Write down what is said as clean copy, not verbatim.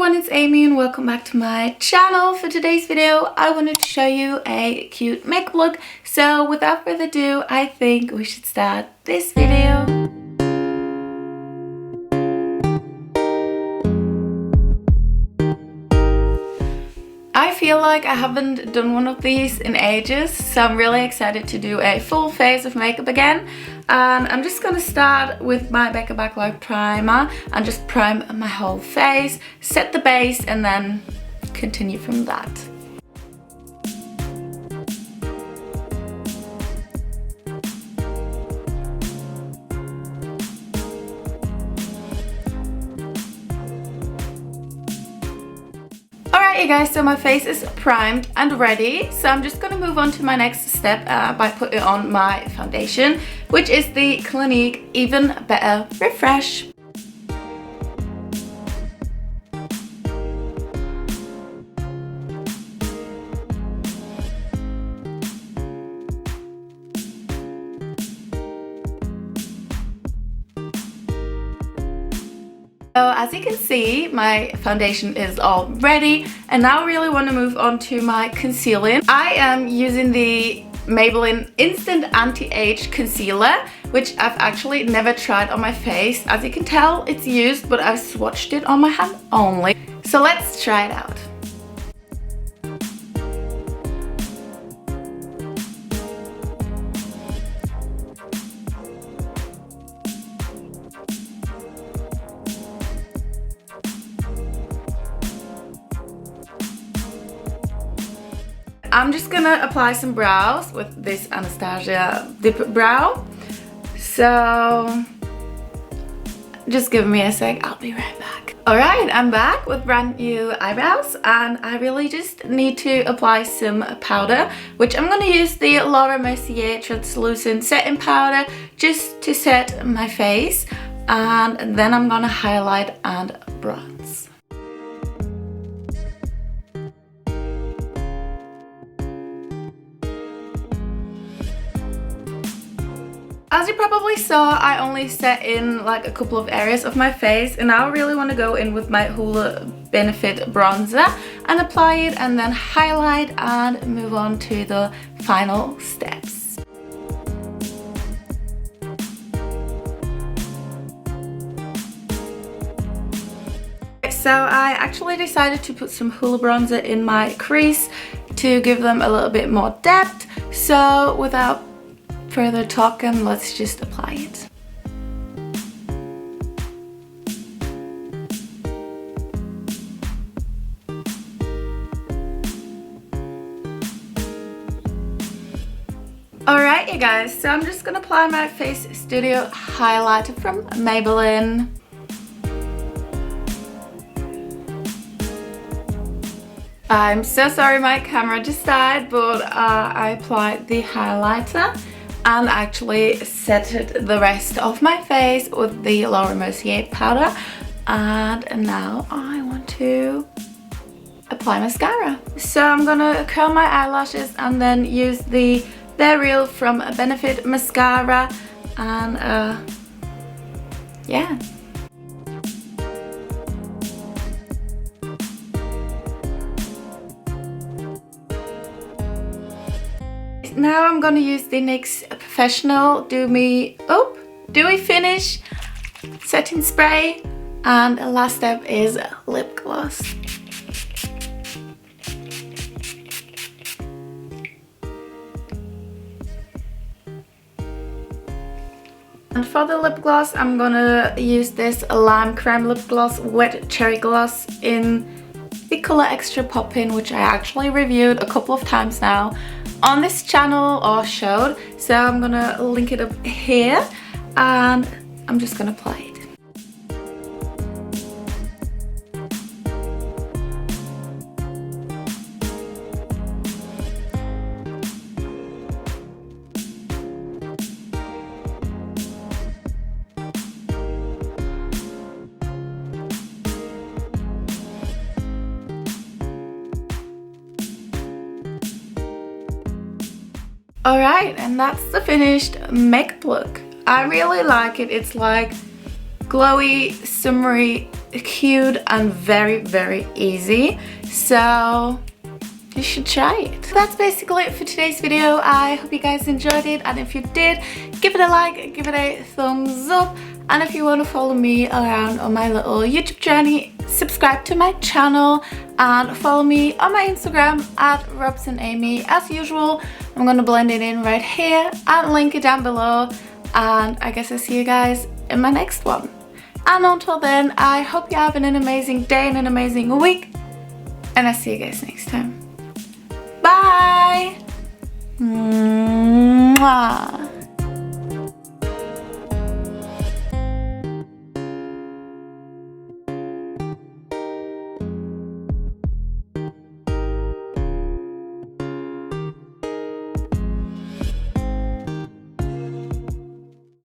everyone, it's Amy and welcome back to my channel. For today's video, I wanted to show you a cute makeup look. So without further ado, I think we should start this video. I feel like I haven't done one of these in ages, so I'm really excited to do a full face of makeup again. And I'm just gonna start with my Becca Backlight primer and just prime my whole face, set the base, and then continue from that. Alright you guys, so my face is primed and ready, so I'm just going to move on to my next step by putting on my foundation, which is the Clinique Even Better Refresh. So as you can see, my foundation is all ready, and now I really want to move on to my concealing. I am using the Maybelline Instant Anti-Age Concealer, which I've actually never tried on my face. As you can tell, it's used, but I've swatched it on my hand only. So let's try it out. I'm just gonna apply some brows with this Anastasia Dip Brow. So just give me a sec, I'll be right back. Alright, I'm back with brand new eyebrows, and I really just need to apply some powder, which I'm gonna use the Laura Mercier Translucent Setting Powder just to set my face, and then I'm gonna highlight and bronze. As you probably saw, I only set in like a couple of areas of my face, and now I really want to go in with my Hoola Benefit bronzer and apply it and then highlight and move on to the final steps. So I actually decided to put some Hoola bronzer in my crease to give them a little bit more depth. So without further talking, let's just apply it. Alright you guys, so I'm just gonna apply my Face Studio highlighter from Maybelline. I'm so sorry my camera just died, but I applied the highlighter and actually set the rest of my face with the Laura Mercier powder, and now I want to apply mascara. So I'm gonna curl my eyelashes and then use the They're Real from Benefit mascara, and yeah. Now I'm gonna use the NYX Professional Dewy Finish Setting Spray, and the last step is lip gloss. And for the lip gloss, I'm gonna use this Lime Creme Lip Gloss Wet Cherry Gloss in the color Extra Poppin', which I actually reviewed a couple of times now on this channel or showed, so I'm gonna link it up here, and I'm just gonna apply it. Alright, and that's the finished makeup look. I really like it. It's like glowy, summery cute and very, very easy. So you should try it. That's basically it for today's video. I hope you guys enjoyed it, and if you did, give it a like, give it a thumbs up, and if you want to follow me around on my little YouTube journey, subscribe to my channel and follow me on my Instagram at RobsonAmy. As usual, I'm going to blend it in right here and link it down below, and I guess I'll see you guys in my next one. And until then, I hope you're having an amazing day and an amazing week, and I'll see you guys next time. Bye! Mwah.